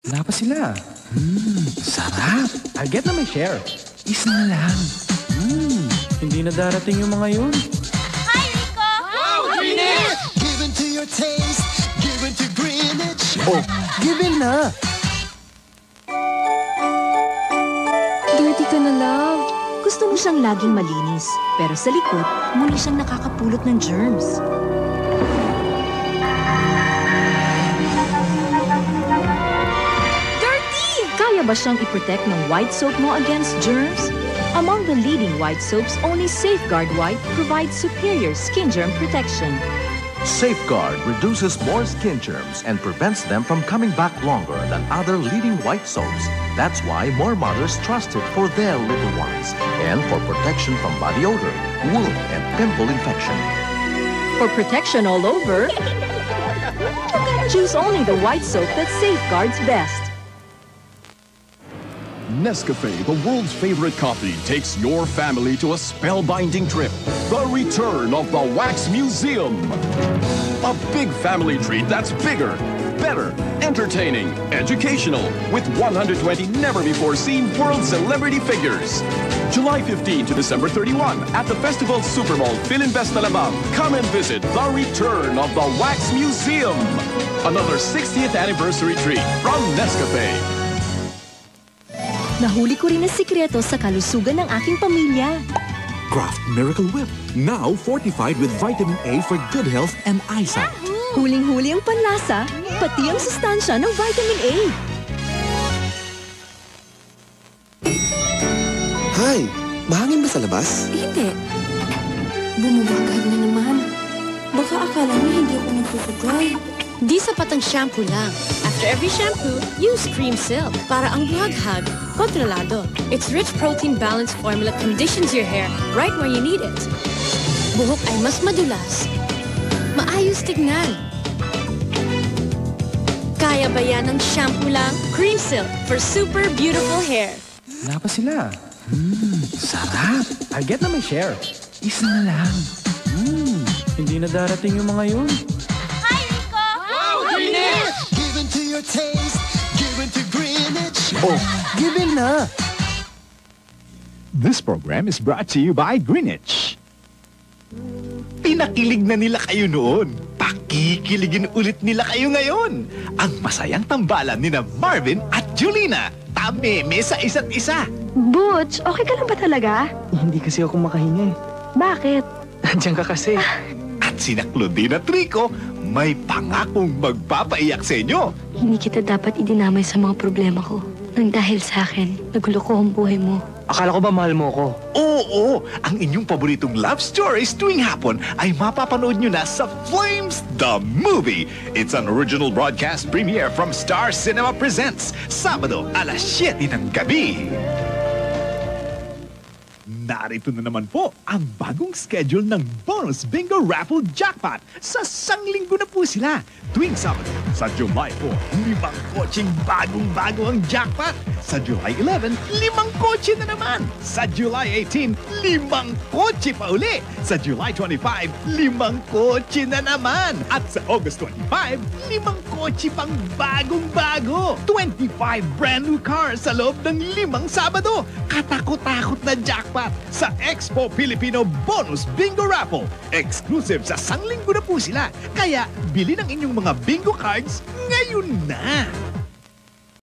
Wala pa sila. Sarap. I'll get na my share. Isa na lang. Hindi na darating yung mga yun. Hi, Rico! Wow, Greenwich! Give in to your taste, give in to Greenwich. Oh, give in na. Dirty ka na, love. Gusto mo siyang laging malinis, pero sa likod, muli siyang nakakapulot ng germs. Dirty! Kaya ba siyang i-protect ng white soap mo against germs? Among the leading white soaps, only Safeguard White provides superior skin germ protection. Safeguard reduces more skin germs and prevents them from coming back longer than other leading white soaps. That's why more mothers trust it for their little ones and for protection from body odor, wound, and pimple infection. For protection all over, choose only the white soap that safeguards best. Nescafe, the world's favorite coffee, takes your family to a spellbinding trip. The return of the Wax Museum. A big family treat that's bigger, better, entertaining, educational, with 120 never-before-seen world celebrity figures. July 15 to December 31 at the Festival Supermall Philinvest Alabang. Come and visit the return of the Wax Museum. Another 60th anniversary treat from Nescafe. Nahuli ko rin ang sikreto sa kalusugan ng aking pamilya. Kraft Miracle Whip, now fortified with vitamin A for good health and eyesight. Huling-huli ang panlasa, pati ang sustansya ng vitamin A. Hi, mahangin ba sa labas? Hindi. Bumabagad na naman. Baka akala niya hindi ako nagpupudry. Di sapat ang shampoo lang. After every shampoo, use Cream Silk para ang buhaghag kontrolado. Its rich protein balanced formula conditions your hair right where you need it. Buhok ay mas madulas. Maayos tignan. Kaya ba yan ng shampoo lang? Cream Silk for super beautiful hair. Wala pa sila. Sarap. I'll get na my share. Isa na lang. Hindi na darating yung mga yun. Hi, Rico! Wow, Greenwich! Give in to your taste, give in to Greenwich. Oh, give in na. This program is brought to you by Greenwich. Pinakilig na nila kayo noon. Pakikiligin ulit nila kayo ngayon. Ang masayang tambalan ni na Marvin at Julina. Tameme sa isa't isa. Butch, okay ka lang ba talaga? Hindi kasi ako makahinga eh. Bakit? Andiyan ka kasi. At sina Claudine at Rico, may pangakong magpapaiyak sa inyo. Hindi kita dapat idinamay sa mga problema ko. Nang dahil sa akin, nagulo ko ang buhay mo. Akala ko ba mahal mo ko? Oo, ang inyong paboritong love stories tuwing hapon ay mapapanood nyo na sa Flames the Movie. It's an original broadcast premiere from Star Cinema Presents, Sabado, alas 7 ng gabi. Narito na naman po ang bagong schedule ng Bonus Bingo Raffle Jackpot. Sa sanglinggo na po sila. Tuwing Sabado, sa July 4, 5 kotseng bagong-bago ang jackpot. Sa July 11, 5 kotse na naman. Sa July 18, 5 kotse pa uli. Sa July 25, 5 kotse na naman. At sa August 25, 5 kotse pang bagong-bago. 25 brand new cars sa loob ng 5 Sabado. Katakot-takot na jackpot sa Expo Filipino Bonus Bingo Raffle. Exclusive sa sanglinggo na po sila. Kaya bili ng inyong mga bingo cards ngayon na.